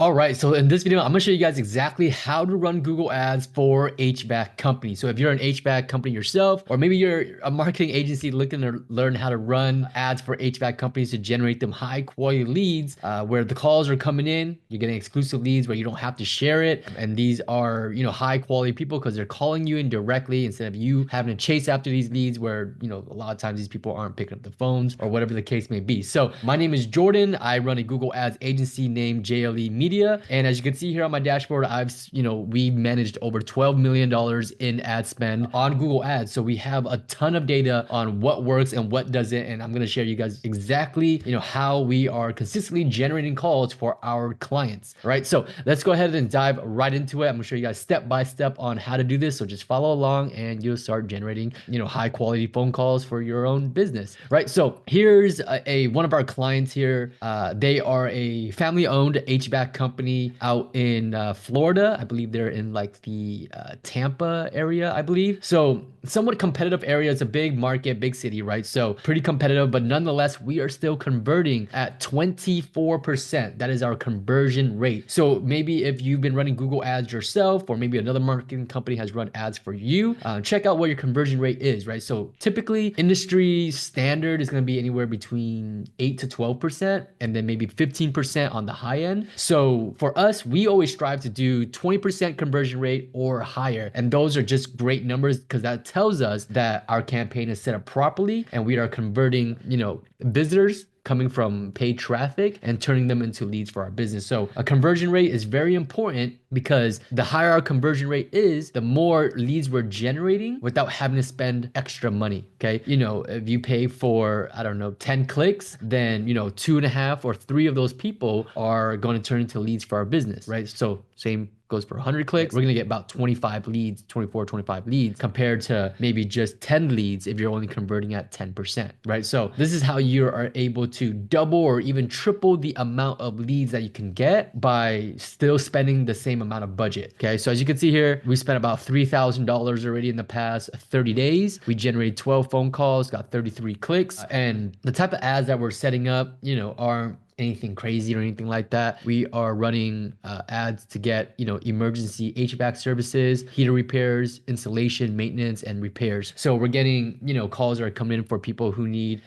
All right, so in this video, I'm gonna show you guys exactly how to run Google Ads for HVAC companies. So if you're an HVAC company yourself, or maybe you're a marketing agency looking to learn how to run ads for HVAC companies to generate them high quality leads, where the calls are coming in, you're getting exclusive leads where you don't have to share it. And these are, high quality people because they're calling you in directly instead of you having to chase after these leads where, a lot of times these people aren't picking up the phones or whatever the case may be. So my name is Jordan. I run a Google Ads agency named JLE Media. And as you can see here on my dashboard, we managed over $12 million in ad spend on Google Ads. So we have a ton of data on what works and what doesn't. And I'm going to share you guys exactly, how we are consistently generating calls for our clients. All right. So let's go ahead and dive right into it. I'm going to show you guys step by step on how to do this. So just follow along and you'll start generating, high quality phone calls for your own business. Right. So here's one of our clients here. They are a family owned HVAC company out in Florida. I believe they're in like the Tampa area, I believe. So somewhat competitive area. It's a big market, big city, right? So pretty competitive, but nonetheless, we are still converting at 24%. That is our conversion rate. So maybe if you've been running Google ads yourself, or maybe another marketing company has run ads for you, check out what your conversion rate is, right? So typically industry standard is going to be anywhere between 8 to 12%, and then maybe 15% on the high end. So for us, we always strive to do 20% conversion rate or higher. And those are just great numbers because that tells us that our campaign is set up properly and we are converting, visitors coming from paid traffic and turning them into leads for our business. So a conversion rate is very important because the higher our conversion rate is, the more leads we're generating without having to spend extra money. Okay. If you pay for, I don't know, 10 clicks, then, 2.5 or 3 of those people are going to turn into leads for our business, right? So same goes for 100 clicks. We're going to get about 25 leads, 24, 25 leads compared to maybe just 10 leads if you're only converting at 10%, right? So this is how you are able to double or even triple the amount of leads that you can get by still spending the same amount of budget. Okay. So as you can see here, we spent about $3,000 already in the past 30 days. We generated 12 phone calls, got 33 clicks, and the type of ads that we're setting up, aren't anything crazy or anything like that. We are running ads to get, emergency HVAC services, heater repairs, installation, maintenance, and repairs. So we're getting, calls are coming in for people who need,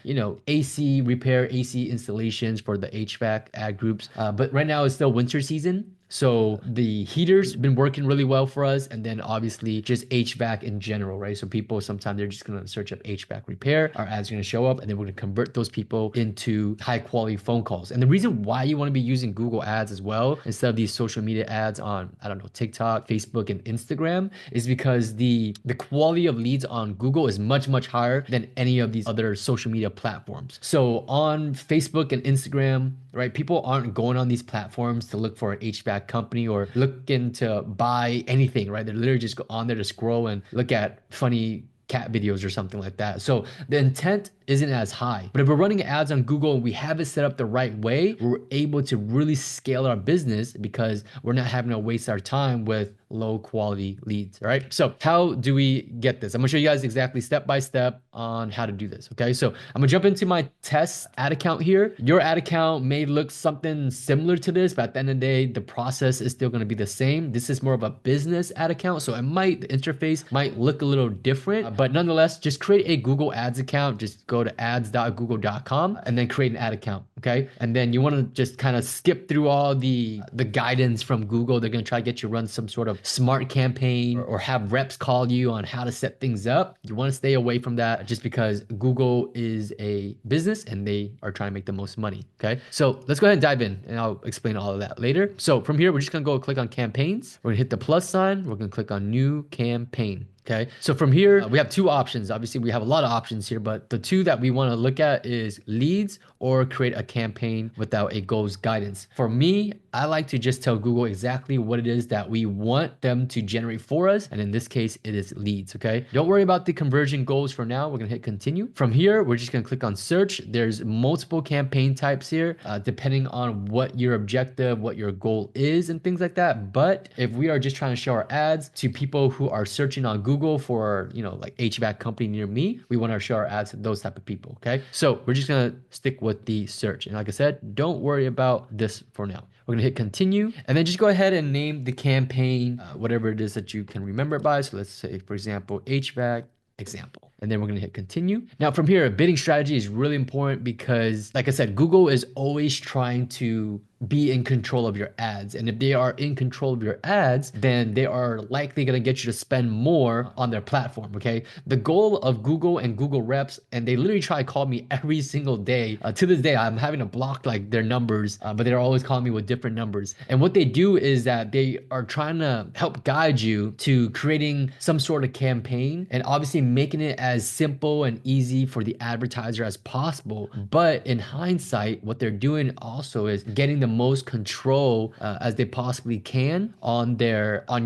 AC repair, AC installations for the HVAC ad groups. But right now it's still winter season. So the heaters been working really well for us. And then obviously just HVAC in general, right? So people, sometimes they're just going to search up HVAC repair. Our ads are going to show up and then we're going to convert those people into high quality phone calls. And the reason why you want to be using Google ads as well, instead of these social media ads on, I don't know, TikTok, Facebook, and Instagram, is because the quality of leads on Google is much, much higher than any of these other social media platforms. So on Facebook and Instagram, right, people aren't going on these platforms to look for an HVAC company or looking to buy anything, right? They're literally just go on there to scroll and look at funny cat videos or something like that. So the intent isn't as high. But if we're running ads on Google and we have it set up the right way, we're able to really scale our business because we're not having to waste our time with low quality leads, right? So how do we get this? I'm gonna show you guys exactly step by step on how to do this, okay? So I'm gonna jump into my test ad account here. Your ad account may look something similar to this, but at the end of the day, the process is still gonna be the same. This is more of a business ad account, so the interface might look a little different, but nonetheless, just create a Google Ads account. Just go to ads.google.com and then create an ad account, okay? And then you wanna just kind of skip through all the guidance from Google. They're gonna try to get you to run some sort of smart campaign or have reps call you on how to set things up. You want to stay away from that just because Google is a business and they are trying to make the most money. Okay. So let's go ahead and dive in and I'll explain all of that later. So from here, we're just going to go click on campaigns. We're going to hit the plus sign. We're going to click on new campaign. Okay. So from here, we have 2 options. Obviously, we have a lot of options here, but the 2 that we want to look at is leads or create a campaign without a goals guidance. For me, I like to just tell Google exactly what it is that we want them to generate for us. And in this case, it is leads. Okay. Don't worry about the conversion goals for now. We're going to hit continue. From here, we're just going to click on search. There's multiple campaign types here, depending on what your objective, what your goal is and things like that. But if we are just trying to show our ads to people who are searching on Google for, like HVAC company near me, we want to show our ads to those type of people. Okay. So we're just going to stick with with the search. And like I said, don't worry about this for now. We're gonna hit continue and then just go ahead and name the campaign, whatever it is that you can remember it by. So let's say, for example, HVAC example. And then we're going to hit continue. Now from here, a bidding strategy is really important because like I said, Google is always trying to be in control of your ads. And if they are in control of your ads, then they are likely going to get you to spend more on their platform. Okay. The goal of Google and Google reps, and they literally try to call me every single day. To this day, I'm having to block like their numbers, but they're always calling me with different numbers. And what they do is that they are trying to help guide you to creating some sort of campaign and obviously making it as simple and easy for the advertiser as possible. But in hindsight, what they're doing also is getting the most control as they possibly can on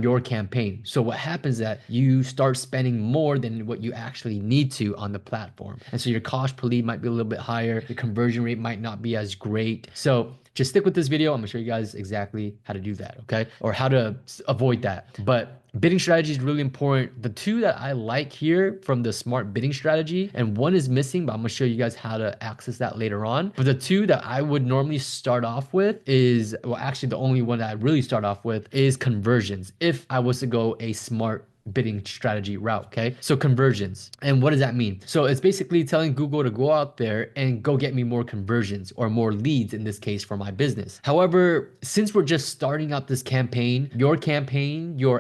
your campaign. So what happens is that you start spending more than what you actually need to on the platform. And so your cost per lead might be a little bit higher. The conversion rate might not be as great. So just stick with this video. I'm gonna show you guys exactly how to do that, okay? Or how to avoid that. But bidding strategy is really important. The two that I like here from the smart bidding strategy, and one is missing, but I'm gonna show you guys how to access that later on. But the two that I would normally start off with is, well, actually the only one that I really start off with is conversions. If I was to go a smart bidding strategy route. Okay. So conversions. And what does that mean? So it's basically telling Google to go out there and go get me more conversions or more leads in this case for my business. However, since we're just starting out this campaign, your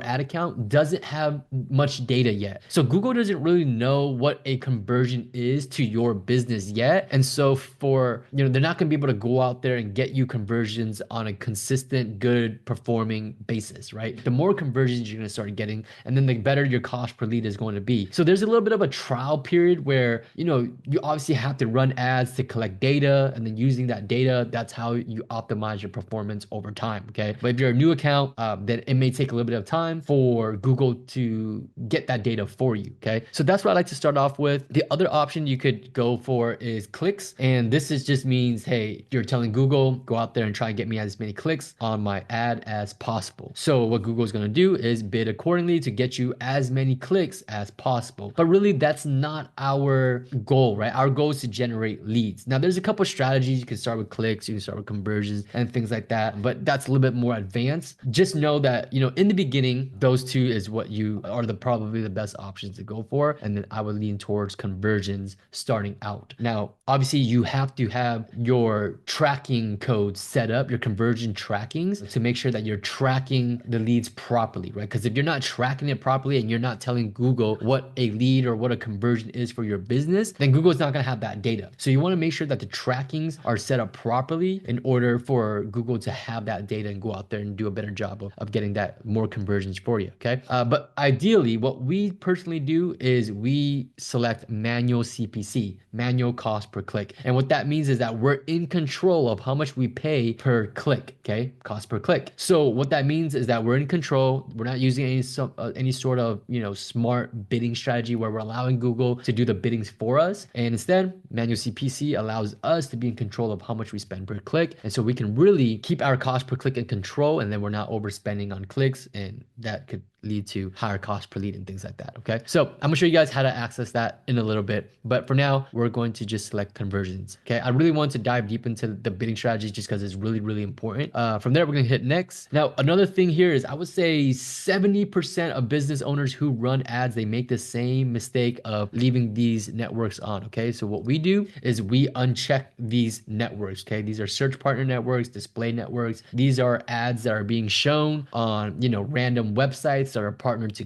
ad account doesn't have much data yet. So Google doesn't really know what a conversion is to your business yet. And so they're not going to be able to go out there and get you conversions on a consistent, good performing basis, right? The more conversions you're going to start getting, and then the better your cost per lead is going to be. So there's a little bit of a trial period where, you obviously have to run ads to collect data, and then using that data, that's how you optimize your performance over time. Okay. But if you're a new account, then it may take a little bit of time for Google to get that data for you. Okay. So that's what I like to start off with. The other option you could go for is clicks. And this just means, hey, you're telling Google, go out there and try and get me as many clicks on my ad as possible. So what Google's going to do is bid accordingly to get you as many clicks as possible. But really, that's not our goal, right? Our goal is to generate leads. Now, there's a couple of strategies. You can start with clicks, you can start with conversions and things like that, but that's a little bit more advanced. Just know that, in the beginning, those two is what you are probably the best options to go for. And then I would lean towards conversions starting out. Now, obviously, you have to have your tracking code set up, your conversion trackings, to make sure that you're tracking the leads properly, right? Because if you're not tracking it properly and you're not telling Google what a lead or what a conversion is for your business, then Google's not going to have that data. So you want to make sure that the trackings are set up properly in order for Google to have that data and go out there and do a better job of getting that more conversions for you. Okay. But ideally, what we personally do is we select manual CPC, manual cost per click. And what that means is that we're in control of how much we pay per click. Okay. Cost per click. So what that means is that we're in control. We're not using any sort of smart bidding strategy where we're allowing Google to do the biddings for us, and instead manual CPC allows us to be in control of how much we spend per click, and so we can really keep our cost per click in control, and then we're not overspending on clicks, and that could lead to higher cost per lead and things like that. Okay, so I'm gonna show you guys how to access that in a little bit, but for now we're going to just select conversions. Okay, I really want to dive deep into the bidding strategy just because it's really, really important. From there, we're gonna hit next. Now, another thing here is I would say 70% of business owners who run ads, they make the same mistake of leaving these networks on. Okay, so what we do is we uncheck these networks. Okay, these are search partner networks, display networks. These are ads that are being shown on random websites that are partnered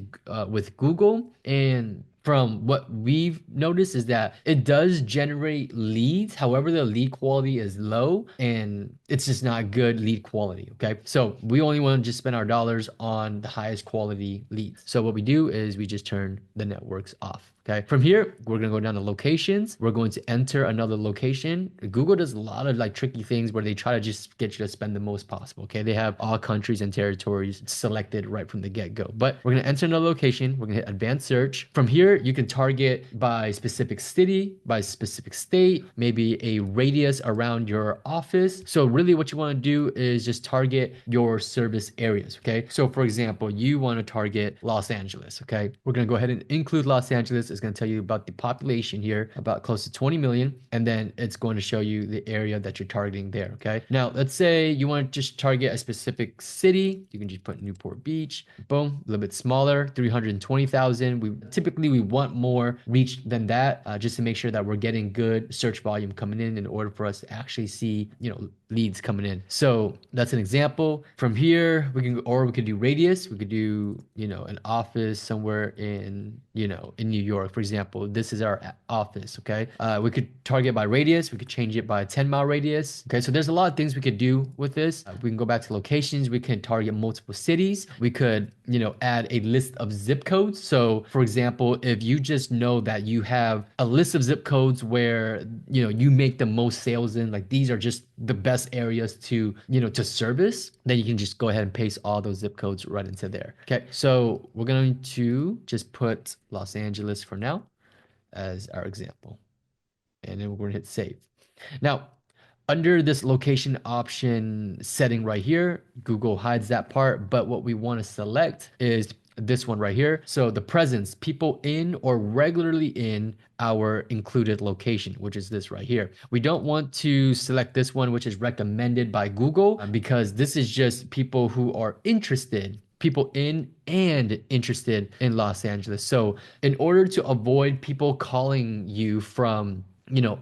with Google. And from what we've noticed is that it does generate leads. However, the lead quality is low and it's just not good lead quality. Okay. So we only want to just spend our dollars on the highest quality leads. So what we do is we just turn the networks off. Okay. From here, we're going to go down to locations. We're going to enter another location. Google does a lot of tricky things where they try to just get you to spend the most possible. Okay. They have all countries and territories selected right from the get-go, but we're going to enter another location. We're going to hit advanced search. From here, you can target by specific city, by specific state, maybe a radius around your office. So really what you want to do is just target your service areas. Okay. So for example, you want to target Los Angeles. Okay. We're going to go ahead and include Los Angeles It's going to tell you about the population here, about close to 20 million, and then it's going to show you the area that you're targeting there, okay? Now, let's say you want to just target a specific city. You can just put Newport Beach, boom, a little bit smaller, 320,000. We want more reach than that, just to make sure that we're getting good search volume coming in order for us to actually see, leads coming in. So that's an example. From here, we could do radius. We could do, an office somewhere in New York, for example. This is our office, okay? We could target by radius. We could change it by a 10-mile radius. Okay, so there's a lot of things we could do with this. We can go back to locations. We can target multiple cities. We could, add a list of zip codes. So for example, if you just know that you have a list of zip codes where, you make the most sales in, like these are just the best areas to service, then you can just go ahead and paste all those zip codes right into there. Okay, so we're going to just put Los Angeles for now as our example. And then we're going to hit save. Now, under this location option setting right here, Google hides that part, but what we want to select is this one right here. So the presence, people in or regularly in our included location, which is this right here. We don't want to select this one, which is recommended by Google, because this is just people who are interested, people in and interested in Los Angeles. So in order to avoid people calling you from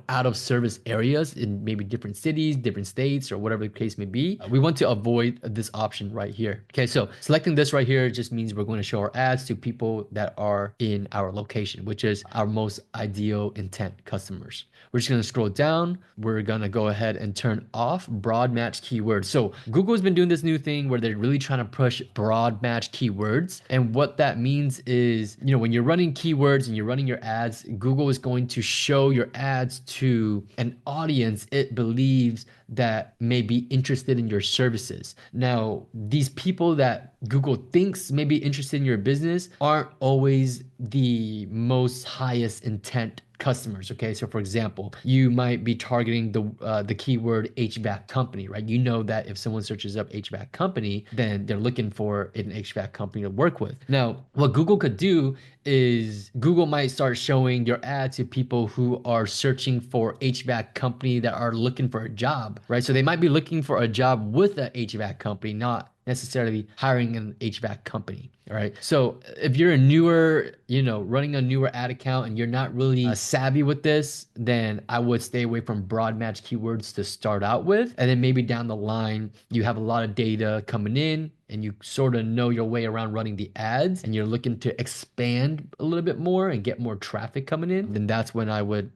out of service areas in maybe different cities, different states, or whatever the case may be, we want to avoid this option right here. Okay, so selecting this right here just means we're going to show our ads to people that are in our location, which is our most ideal intent customers. We're just going to scroll down. We're going to go ahead and turn off broad match keywords. So Google's been doing this new thing where they're really trying to push broad match keywords. And what that means is, when you're running keywords and you're running your ads, Google is going to show your ads to an audience it believes that may be interested in your services. Now, these people that Google thinks may be interested in your business aren't always the most highest intent customers. Okay, so for example, you might be targeting the keyword HVAC company, right? You know that if someone searches up HVAC company, then they're looking for an HVAC company to work with. Now, what Google could do is Google might start showing your ad to people who are searching for HVAC company that are looking for a job, right? So they might be looking for a job with a HVAC company, not necessarily hiring an HVAC company. All right. So if you're a newer, running a newer ad account and you're not really savvy with this, then I would stay away from broad match keywords to start out with. And then maybe down the line, you have a lot of data coming in and you sort of know your way around running the ads and you're looking to expand a little bit more and get more traffic coming in, then that's when I would,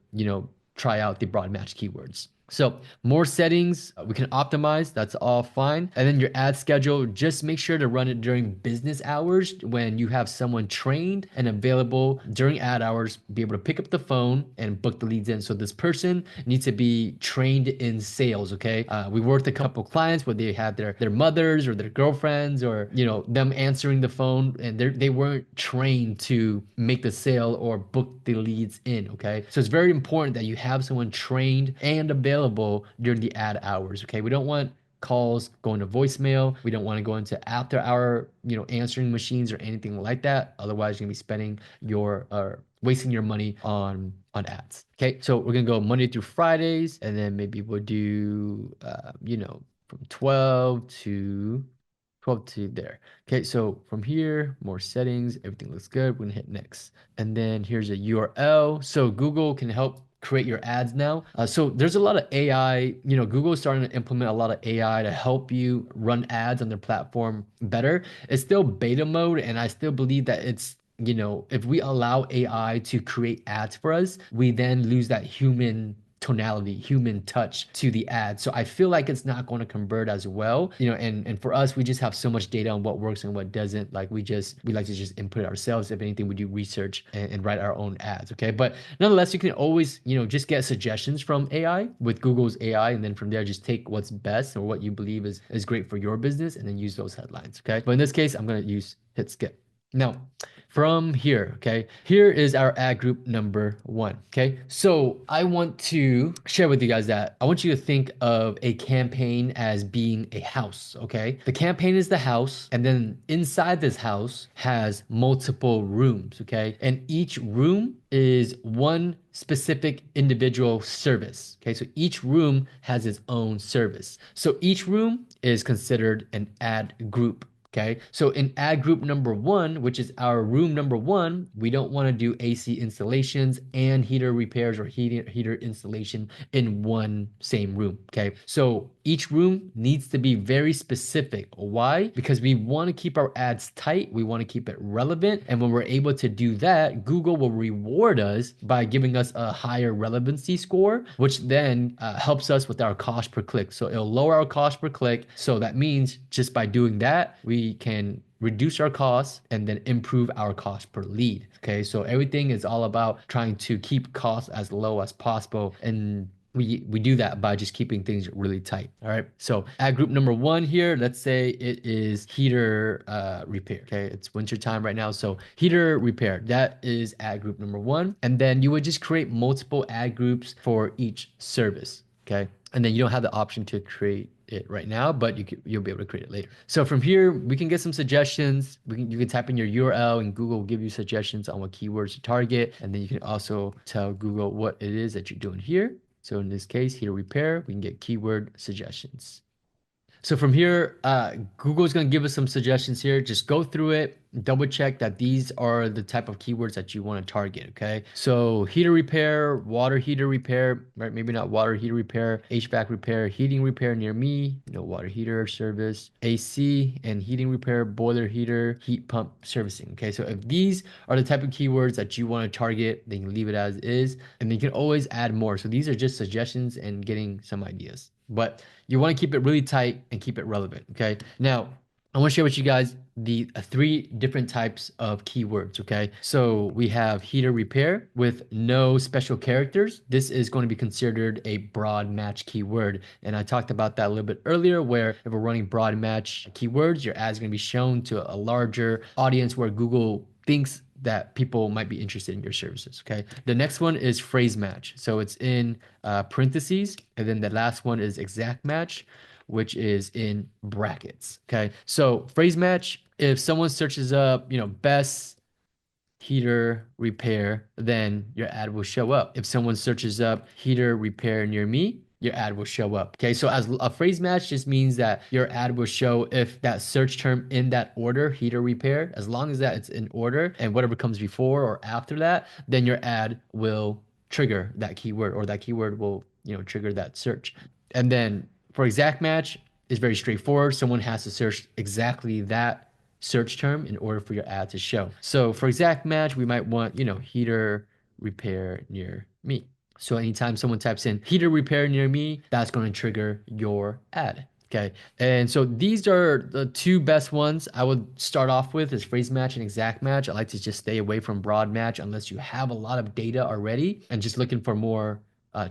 try out the broad match keywords. So more settings we can optimize, that's all fine. And then your ad schedule, just make sure to run it during business hours when you have someone trained and available during ad hours, be able to pick up the phone and book the leads in. So this person needs to be trained in sales, okay? We worked a couple clients where they had their mothers or their girlfriends or, them answering the phone and they weren't trained to make the sale or book the leads in, okay? So it's very important that you have someone trained and available during the ad hours. Okay, we don't want calls going to voicemail. We don't want to go into after hour, answering machines or anything like that. Otherwise, you're gonna be spending wasting your money on ads. Okay, so we're gonna go Monday through Fridays, and then maybe we'll do, from 12 to there. Okay, so from here, more settings, everything looks good. We're gonna hit next. And then here's a URL. So Google can help create your ads now. So there's a lot of AI, Google is starting to implement a lot of AI to help you run ads on their platform better. It's still beta mode, and I still believe that it's, if we allow AI to create ads for us, we then lose that human tonality, human touch to the ad. So I feel like it's not going to convert as well, and for us, we just have so much data on what works and what doesn't. Like we like to just input it ourselves. If anything, we do research and write our own ads. Okay. But nonetheless, you can always, just get suggestions from AI with Google's AI. And then from there, just take what's best or what you believe is great for your business and then use those headlines. Okay. But in this case, I'm going to hit skip. Now, from here, okay, here is our ad group number one. Okay, so I want to share with you guys that I want you to think of a campaign as being a house. Okay, the campaign is the house, and then inside this house has multiple rooms. Okay, and each room is one specific individual service. Okay, so each room has its own service. So each room is considered an ad group. Okay, so in ad group number one, which is our room number one, we don't want to do AC installations and heater repairs or heater installation in one same room. Okay, so each room needs to be very specific. Why? Because we want to keep our ads tight, we want to keep it relevant, and when we're able to do that, Google will reward us by giving us a higher relevancy score, which then helps us with our cost per click. So it'll lower our cost per click. So that means just by doing that, we can reduce our costs and then improve our cost per lead. Okay, so everything is all about trying to keep costs as low as possible, and we do that by just keeping things really tight. All right, so ad group number one here, let's say it is heater repair. Okay, it's winter time right now, so heater repair, that is ad group number one. And then you would just create multiple ad groups for each service. Okay, and then you don't have the option to create it right now, but you'll be able to create it later. So from here, we can get some suggestions. You can type in your URL and Google will give you suggestions on what keywords to target. And then you can also tell Google what it is that you're doing here. So in this case, heater repair, we can get keyword suggestions. So from here, Google is going to give us some suggestions here. Just go through it, double check that these are the type of keywords that you want to target. Okay. So heater repair, water heater repair, right? Maybe not water heater repair, HVAC repair, heating repair near me, water heater service, AC and heating repair, boiler heater, heat pump servicing. Okay. So if these are the type of keywords that you want to target, then you can leave it as is, and then you can always add more. So these are just suggestions and getting some ideas. But you want to keep it really tight and keep it relevant. Okay. Now, I want to share with you guys the three different types of keywords. Okay. So we have heater repair with no special characters. This is going to be considered a broad match keyword. And I talked about that a little bit earlier, where if we're running broad match keywords, your ads going to be shown to a larger audience where Google thinks that people might be interested in your services. Okay. The next one is phrase match. So it's in parentheses. And then the last one is exact match, which is in brackets. Okay. So phrase match, if someone searches up, best heater repair, then your ad will show up. If someone searches up heater repair near me, your ad will show up. Okay, so as a phrase match just means that your ad will show if that search term in that order, heater repair, as long as that it's in order, and whatever comes before or after that, then your ad will trigger that keyword, or that keyword will, trigger that search. And then for exact match, it's very straightforward. Someone has to search exactly that search term in order for your ad to show. So for exact match, we might want, heater repair near me. So anytime someone types in heater repair near me, that's going to trigger your ad. Okay. And so these are the two best ones I would start off with, is phrase match and exact match. I like to just stay away from broad match unless you have a lot of data already and just looking for more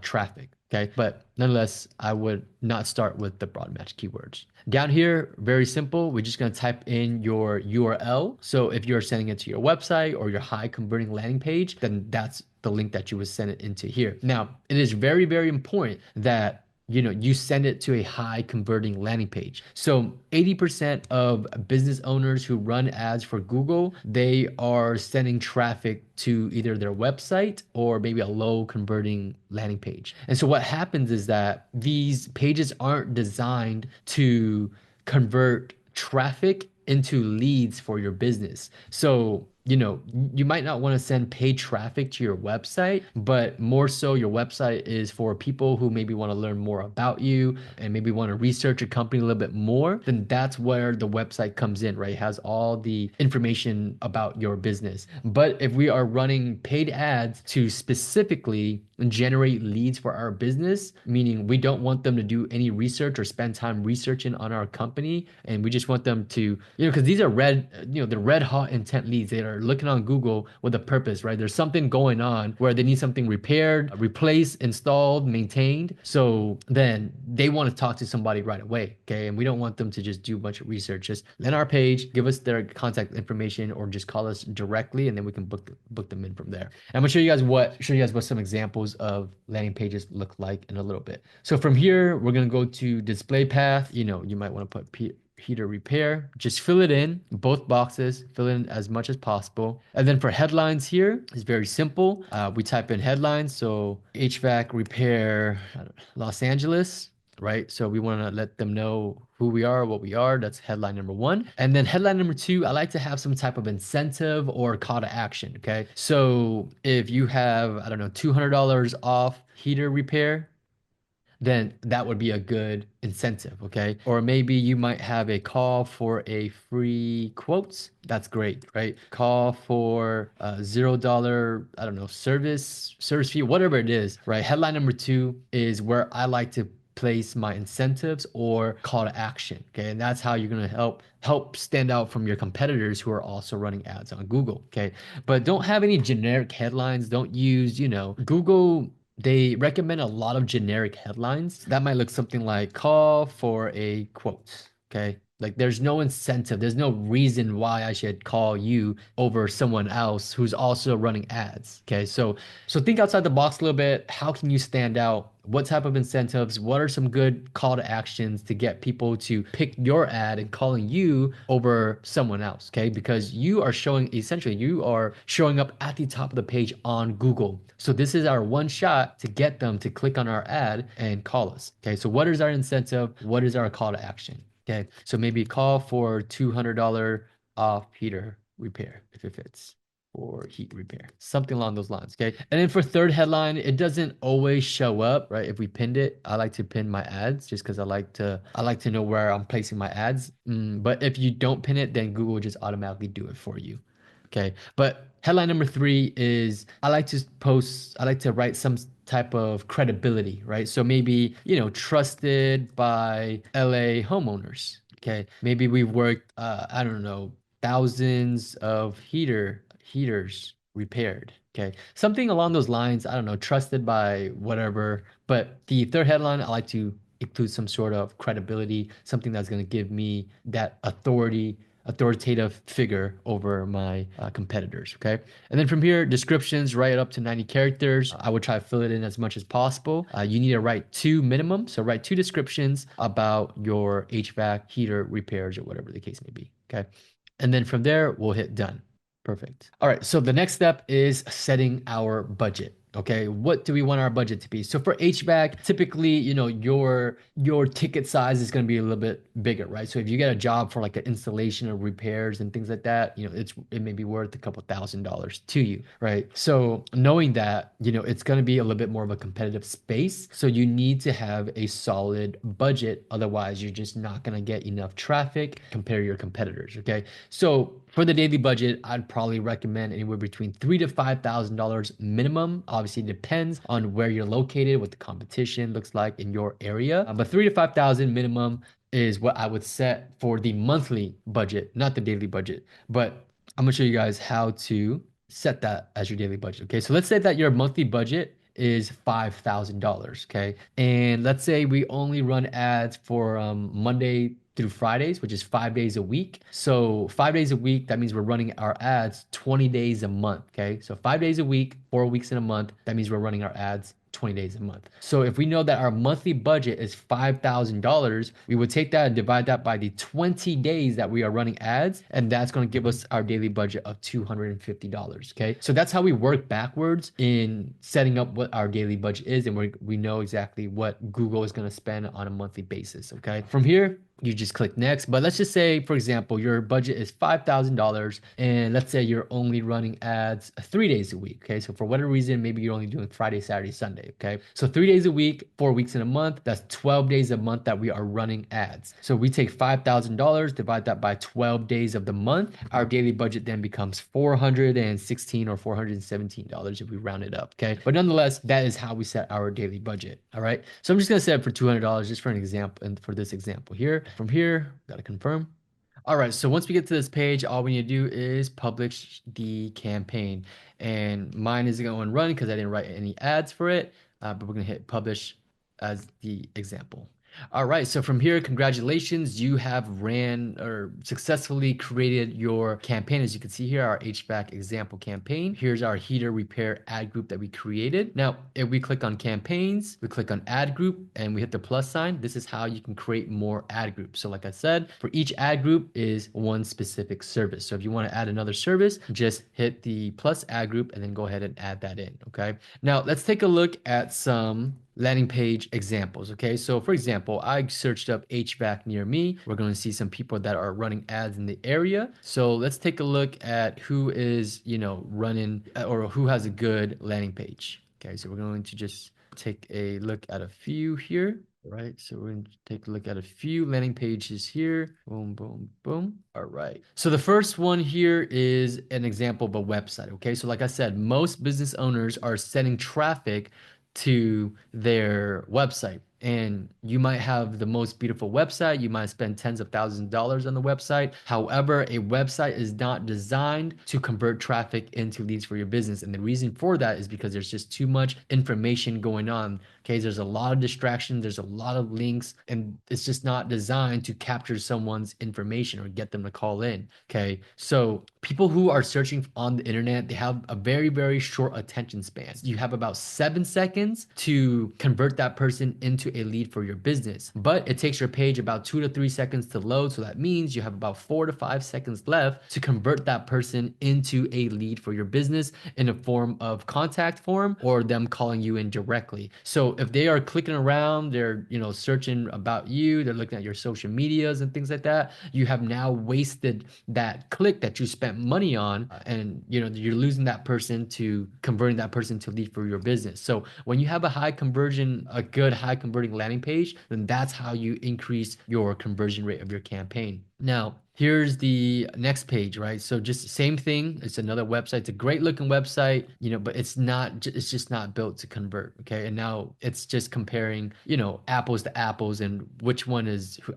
traffic. Okay. But nonetheless, I would not start with the broad match keywords. Down here, very simple. We're just going to type in your URL. So if you're sending it to your website or your high converting landing page, then that's the link that you would send it into here. Now, it is very, very important that you send it to a high converting landing page. So 80% of business owners who run ads for Google, they are sending traffic to either their website or maybe a low converting landing page. And so what happens is that these pages aren't designed to convert traffic into leads for your business. So you might not want to send paid traffic to your website, but more so your website is for people who maybe want to learn more about you and maybe want to research your company a little bit more. Then that's where the website comes in, right? It has all the information about your business. But if we are running paid ads to specifically generate leads for our business, meaning we don't want them to do any research or spend time researching on our company, and we just want them to, because these are the red hot intent leads. They are looking on Google with a purpose, right? There's something going on where they need something repaired, replaced, installed, maintained. So then they want to talk to somebody right away, okay? And we don't want them to just do a bunch of research. Just land our page, give us their contact information, or just call us directly, and then we can book them in from there. And I'm gonna show you guys what some examples of landing pages look like in a little bit. So from here, we're gonna go to display path. You know, you might want to put heater repair. Just fill it in, both boxes, fill in as much as possible. And then for headlines here, it's very simple. We type in headlines. So HVAC repair, Los Angeles, right? So we want to let them know who we are, what we are. That's headline number one. And then headline number two, I like to have some type of incentive or call to action. Okay. So if you have, I don't know, $200 off heater repair, then that would be a good incentive, okay? Or maybe you might have a call for a free quotes. That's great, right? Call for $0, I don't know, service fee, whatever it is, right? Headline number two is where I like to place my incentives or call to action, okay? And that's how you're gonna help stand out from your competitors who are also running ads on Google, okay? But don't have any generic headlines. Don't use, Google, they recommend a lot of generic headlines. That might look something like call for a quote. Okay. Like there's no incentive. There's no reason why I should call you over someone else who's also running ads. Okay. So think outside the box a little bit. How can you stand out? What type of incentives? What are some good call to actions to get people to pick your ad and calling you over someone else? Okay. Because you are showing up at the top of the page on Google. So this is our one shot to get them to click on our ad and call us. Okay. So what is our incentive? What is our call to action? Okay. So maybe call for $200 off heater repair if it fits, or heat repair, something along those lines. Okay. And then for third headline, it doesn't always show up, right? If we pinned it, I like to pin my ads just because I like to know where I'm placing my ads. But if you don't pin it, then Google will just automatically do it for you. Okay. But headline number three is I like to write some type of credibility, right? So maybe, trusted by LA homeowners. Okay. Maybe we've worked, I don't know, thousands of heaters repaired. Okay. Something along those lines. I don't know, trusted by whatever. But the third headline, I like to include some sort of credibility, something that's going to give me that authoritative figure over my competitors. Okay. And then from here, descriptions, write up to 90 characters. I would try to fill it in as much as possible. You need to write two minimum. So write two descriptions about your HVAC heater repairs or whatever the case may be. Okay. And then from there, we'll hit done. Perfect. All right. So the next step is setting our budget. Okay, what do we want our budget to be? So for HVAC, typically, your ticket size is going to be a little bit bigger, right? So if you get a job for like an installation or repairs and things like that, it may be worth a couple $1,000s to you, right? So knowing that, it's going to be a little bit more of a competitive space. So you need to have a solid budget. Otherwise, you're just not going to get enough traffic compared to your competitors. Okay, so for the daily budget, I'd probably recommend anywhere between $3,000 to $5,000 minimum. Obviously, it depends on where you're located, what the competition looks like in your area. But 3,000 to 5,000 minimum is what I would set for the monthly budget, not the daily budget. But I'm gonna show you guys how to set that as your daily budget. Okay, so let's say that your monthly budget is $5,000. Okay, and let's say we only run ads for Monday through Fridays, which is 5 days a week. So 5 days a week, that means we're running our ads 20 days a month. Okay. So 5 days a week, 4 weeks in a month, that means we're running our ads 20 days a month. So if we know that our monthly budget is $5,000, we would take that and divide that by the 20 days that we are running ads. And that's going to give us our daily budget of $250. Okay. So that's how we work backwards in setting up what our daily budget is. And we know exactly what Google is going to spend on a monthly basis. Okay. From here, you just click next. But let's just say, for example, your budget is $5,000 and let's say you're only running ads 3 days a week. Okay. So for whatever reason, maybe you're only doing Friday, Saturday, Sunday. Okay. So 3 days a week, 4 weeks in a month, that's 12 days a month that we are running ads. So we take $5,000, divide that by 12 days of the month. Our daily budget then becomes $416 or $417 if we round it up. Okay. But nonetheless, that is how we set our daily budget. All right. So I'm just going to set it for $200 just for an example and for this example here. From here, got to confirm. All right, so once we get to this page, all we need to do is publish the campaign. And mine isn't going to run because I didn't write any ads for it, but we're going to hit publish as the example. All right, so from here, congratulations, you have ran or successfully created your campaign. As you can see here, our HVAC example campaign. Here's our heater repair ad group that we created. Now, if we click on campaigns, we click on ad group and we hit the plus sign, this is how you can create more ad groups. So like I said, for each ad group is one specific service. So if you want to add another service, just hit the plus ad group and then go ahead and add that in, okay? Now, let's take a look at some landing page examples. Okay, so for example, I searched up HVAC near me. We're going to see some people that are running ads in the area. So let's take a look at who is, running or who has a good landing page. Okay, so we're going to just take a look at a few here. All right, so we're going to take a look at a few landing pages here. Boom, boom, boom. All right. So the first one here is an example of a website. Okay, so like I said, most business owners are sending traffic to their website. And you might have the most beautiful website. You might spend tens of thousands of dollars on the website. However, a website is not designed to convert traffic into leads for your business. And the reason for that is because there's just too much information going on. Okay, there's a lot of distractions, there's a lot of links, and it's just not designed to capture someone's information or get them to call in. Okay, so people who are searching on the internet, they have a very, very short attention span. You have about 7 seconds to convert that person into a lead for your business, but it takes your page about 2 to 3 seconds to load. So that means you have about 4 to 5 seconds left to convert that person into a lead for your business in a form of contact form or them calling you in directly. So if they are clicking around, they're, searching about you, they're looking at your social medias and things like that, you have now wasted that click that you spent money on, and you're losing that person to converting that person to lead for your business. So when you have a good high converting landing page, then that's how you increase your conversion rate of your campaign. Now, here's the next page, right? So just same thing. It's another website. It's a great looking website, but it's just not built to convert. Okay. And now it's just comparing, apples to apples, and which one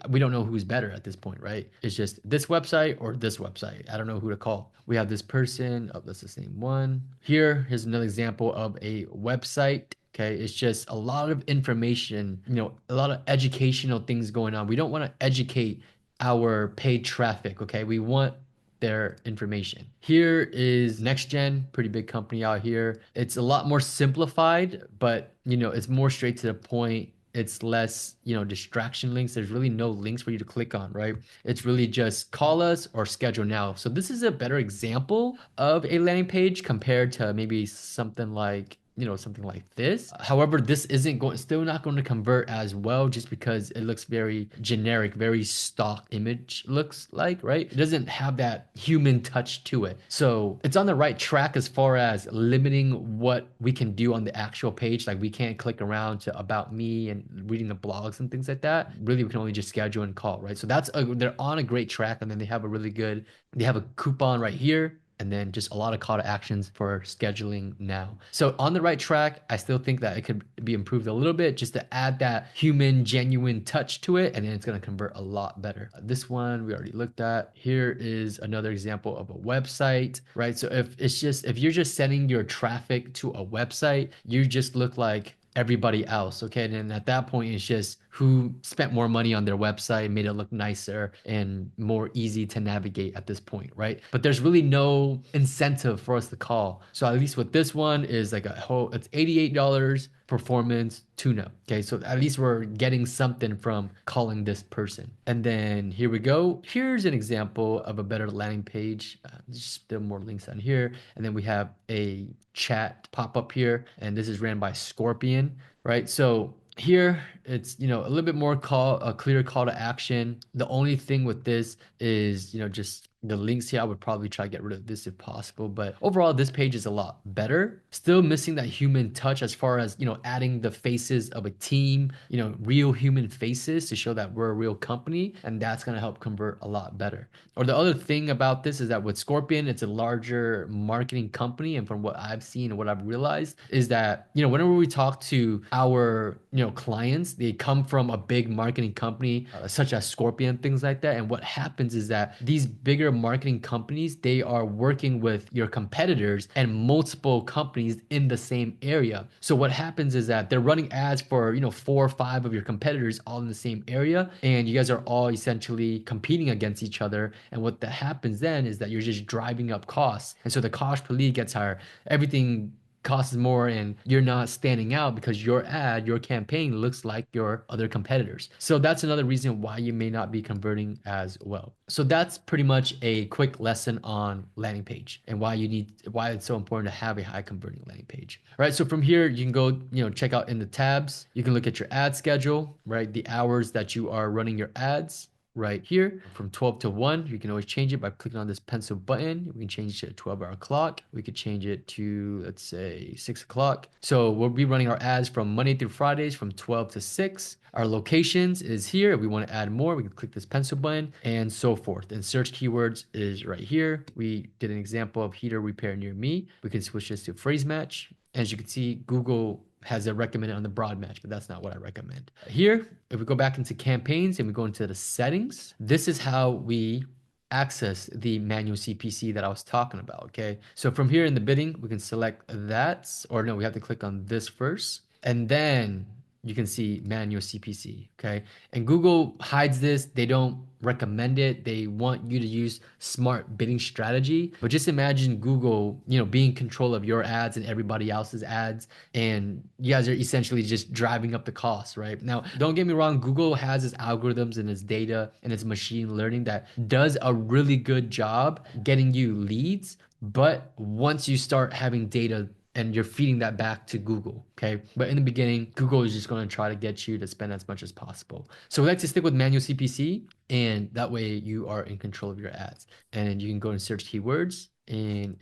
we don't know who's better at this point, right? It's just this website or this website. I don't know who to call. We have this person. Oh, that's the same one. Here's another example of a website. Okay, it's just a lot of information, a lot of educational things going on. We don't want to educate our paid traffic. Okay, we want their information. Here is NextGen, pretty big company out here. It's a lot more simplified, but it's more straight to the point. It's less, distraction links. There's really no links for you to click on, right? It's really just call us or schedule now. So this is a better example of a landing page compared to maybe something like something like this. However, this still not going to convert as well, just because it looks very generic, very stock image looks like, right? It doesn't have that human touch to it. So it's on the right track as far as limiting what we can do on the actual page. Like we can't click around to about me and reading the blogs and things like that. Really, we can only just schedule and call, right? So they're on a great track, and then they have a coupon right here, and then just a lot of call to actions for scheduling now. So on the right track, I still think that it could be improved a little bit just to add that human, genuine touch to it, and then it's going to convert a lot better. This one we already looked at. Here is another example of a website, right? So if you're just sending your traffic to a website, you just look like everybody else. Okay. And then at that point, it's just who spent more money on their website, made it look nicer and more easy to navigate at this point, right? But there's really no incentive for us to call. So at least with this one is like it's $88 performance tune-up. Okay, so at least we're getting something from calling this person. And then here we go. Here's an example of a better landing page. Just still more links on here. And then we have a chat pop up here, and this is ran by Scorpion, right? So here it's a little bit more a clear call to action. The only thing with this is just the links here. I would probably try to get rid of this if possible, but overall this page is a lot better. Still missing that human touch as far as, adding the faces of a team, real human faces to show that we're a real company, and that's going to help convert a lot better. Or the other thing about this is that with Scorpion, it's a larger marketing company, and from what I've seen and what I've realized is that, whenever we talk to our, clients, they come from a big marketing company, such as Scorpion, things like that. And what happens is that these bigger marketing companies, they are working with your competitors and multiple companies in the same area. So what happens is that they're running ads for, 4 or 5 of your competitors all in the same area, and you guys are all essentially competing against each other. And what that happens then is that you're just driving up costs. And so the cost per lead gets higher. Everything costs more, and you're not standing out because your ad, your campaign looks like your other competitors. So that's another reason why you may not be converting as well. So that's pretty much a quick lesson on landing page and why it's so important to have a high converting landing page. All right, so from here you can go, check out in the tabs. You can look at your ad schedule, right? The hours that you are running your ads right here from 12 to 1. You can always change it by clicking on this pencil button. We can change it to 12-hour clock. We could change it to, let's say, 6 o'clock. So we'll be running our ads from Monday through Fridays from 12 to 6. Our locations is here. If we want to add more, we can click this pencil button and so forth. And search keywords is right here. We did an example of heater repair near me. We can switch this to phrase match. As you can see, Google has it recommended on the broad match, but that's not what I recommend. Here, if we go back into campaigns and we go into the settings, this is how we access the manual CPC that I was talking about, okay? So from here in the bidding, we can select that, or no, we have to click on this first, and then you can see manual CPC, okay? And Google hides this. They don't recommend it. They want you to use smart bidding strategy. But just imagine Google, being in control of your ads and everybody else's ads, and you guys are essentially just driving up the cost, right? Now, don't get me wrong, Google has its algorithms and its data and its machine learning that does a really good job getting you leads. But once you start having data and you're feeding that back to Google, okay? But in the beginning, Google is just going to try to get you to spend as much as possible. So we like to stick with manual CPC, and that way you are in control of your ads. And you can go and search keywords, and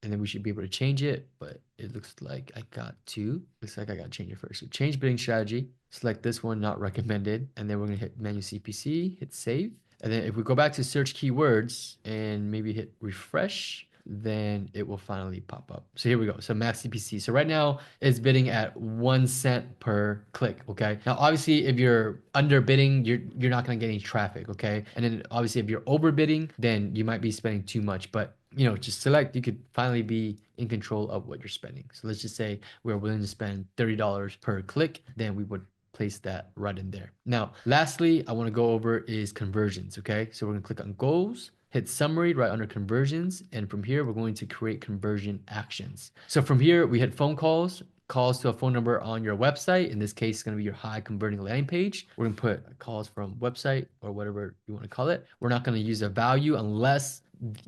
then we should be able to change it, but it looks like I got to change it first. So change bidding strategy, select this one, not recommended, and then we're gonna hit manual CPC, hit save. And then if we go back to search keywords and maybe hit refresh, then it will finally pop up. So here we go. So max CPC. So right now it's bidding at 1 cent per click. Okay. Now, obviously, if you're underbidding, you're not going to get any traffic. Okay. And then obviously, if you're overbidding, then you might be spending too much. But just select, you could finally be in control of what you're spending. So let's just say we're willing to spend $30 per click, then we would place that right in there. Now, lastly, I want to go over is conversions. Okay. So we're going to click on goals, hit summary right under conversions. And from here, we're going to create conversion actions. So from here, we hit phone calls to a phone number on your website. In this case, it's going to be your high converting landing page. We're going to put calls from website or whatever you want to call it. We're not going to use a value unless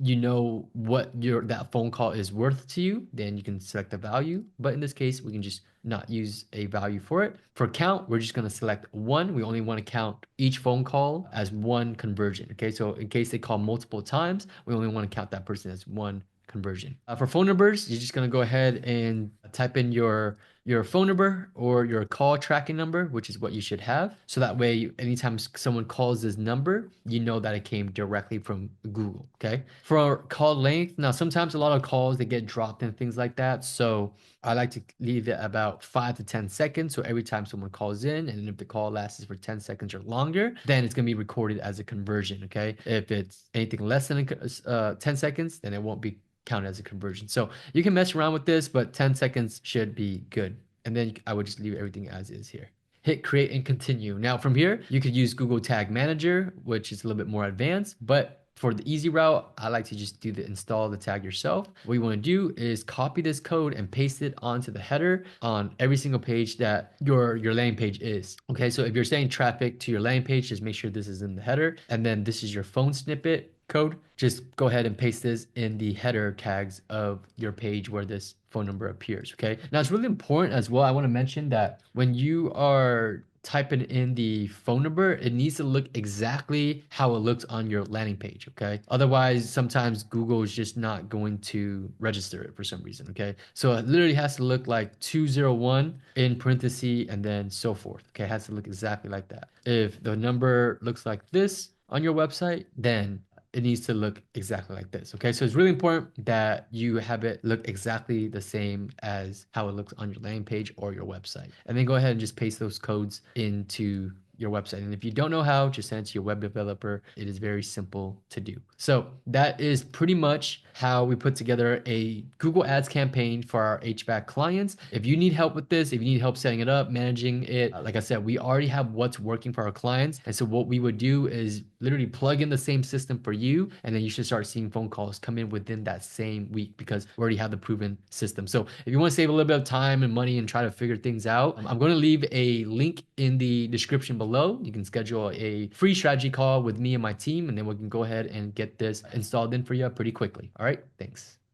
you know what that phone call is worth to you, then you can select the value. But in this case, we can just not use a value for it. For count, we're just going to select 1. We only want to count each phone call as 1 conversion. Okay, so in case they call multiple times, we only want to count that person as 1 conversion. For phone numbers, you're just going to go ahead and type in your phone number or your call tracking number, which is what you should have. So that way, anytime someone calls this number, you know that it came directly from Google, okay? For call length, now sometimes a lot of calls, they get dropped and things like that. So I like to leave it about 5 to 10 seconds. So every time someone calls in, and if the call lasts for 10 seconds or longer, then it's going to be recorded as a conversion, okay? If it's anything less than 10 seconds, then it won't be count as a conversion. So you can mess around with this, but 10 seconds should be good. And then I would just leave everything as is here. Hit create and continue. Now from here, you could use Google Tag Manager, which is a little bit more advanced, but for the easy route, I like to just install the tag yourself. What you want to do is copy this code and paste it onto the header on every single page that your landing page is. Okay, so if you're sending traffic to your landing page, just make sure this is in the header. And then this is your phone snippet code. Just go ahead and paste this in the header tags of your page where this phone number appears, okay? Now, it's really important as well. I want to mention that when you are typing in the phone number, it needs to look exactly how it looks on your landing page, okay? Otherwise, sometimes Google is just not going to register it for some reason, okay? So it literally has to look like 201 in parentheses and then so forth, okay? It has to look exactly like that. If the number looks like this on your website, then it needs to look exactly like this. Okay, so it's really important that you have it look exactly the same as how it looks on your landing page or your website. And then go ahead and just paste those codes into your website. And if you don't know how, just send it to your web developer. It is very simple to do. So that is pretty much how we put together a Google Ads campaign for our HVAC clients. If you need help with this, if you need help setting it up, managing it, like I said, we already have what's working for our clients. And so what we would do is literally plug in the same system for you, and then you should start seeing phone calls come in within that same week because we already have the proven system. So if you want to save a little bit of time and money and try to figure things out, I'm going to leave a link in the description below. You can schedule a free strategy call with me and my team, and then we can go ahead and get this installed in for you pretty quickly. All right, thanks.